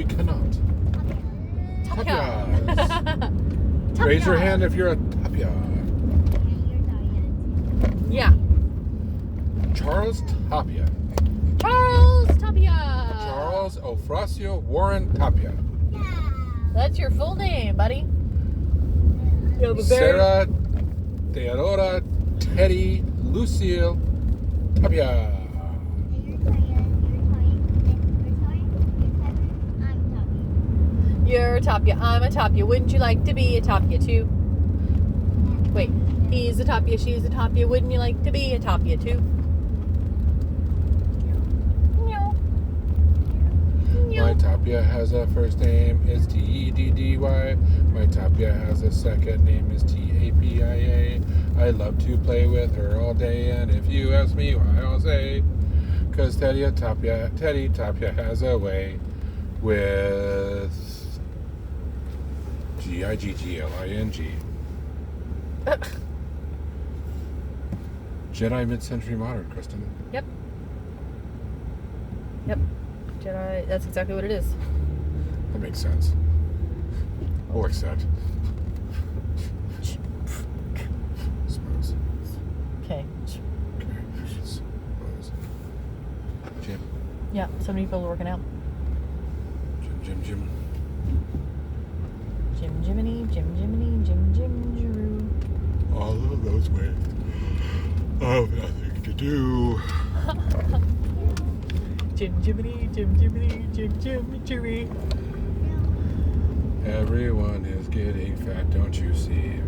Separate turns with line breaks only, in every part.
we cannot.
Tapia.
Tapias. Raise your hand if you're a tapia.
Yeah.
Charles Tapia.
Charles Tapia.
Charles Ofracio Warren Tapia.
That's your full name, buddy.
Sarah Theodora Teddy Lucille Tapia.
You're a Tapia. I'm a Tapia. Wouldn't you like to be a Tapia too? Wait. He's a Tapia. She's a Tapia. Wouldn't you like to be a Tapia too?
My Tapia has a first name, it's Teddy. My Tapia has a second name, is Tapia. I love to play with her all day, and if you ask me why, I'll say, 'cause Teddy Tapia has a way with Giggling. Jedi mid-century modern, Kristen.
Yep. Jedi, that's exactly what it is.
That makes sense. Or accept. Suppose.
Okay.
Suppose. Jim.
Yeah, so many people are working out.
Jim.
Jim Jiminy, Jim Drew.
All of those ways. I have nothing to do.
Jim Jiminy.
Everyone is getting fat, don't you see?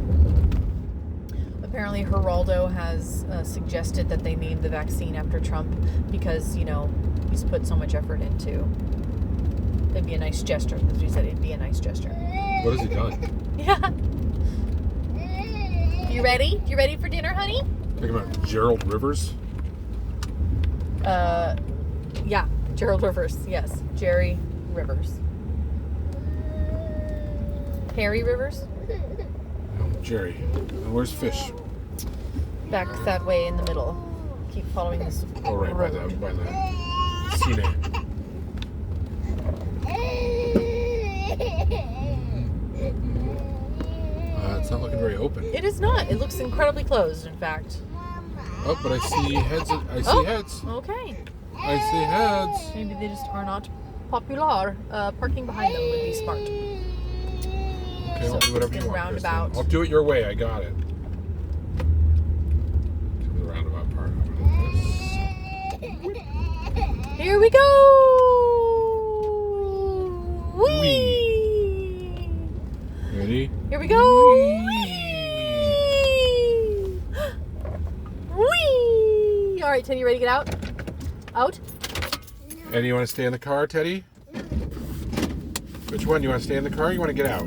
Apparently, Geraldo has suggested that they name the vaccine after Trump because, he's put so much effort into. It'd be a nice gesture. As we said, it'd be a nice gesture.
What has he done?
Yeah. You ready? You ready for dinner, honey?
Talking about Gerald Rivers?
Yeah. Gerald Rivers. Yes. Jerry Rivers. Harry Rivers?
No, Jerry. And where's Fish?
Back that way in the middle. Keep following this
Oh, right,
road.
by the Cine. It's not looking very open.
It is not. It looks incredibly closed, in fact.
Oh, but I see heads. Heads.
Okay.
I see heads.
Maybe they just are not popular. Parking behind them would be smart.
Okay, I'll do whatever you want,
roundabout.
Kristen. I'll do it your way. I got it. To the roundabout part.
Here we go! Whee!
Whee! Ready?
Here we go!
Whee!
Whee! All right, Teddy, you ready to get out? Out?
And you want to stay in the car, Teddy? Which one? You want to stay in the car or you want to get out?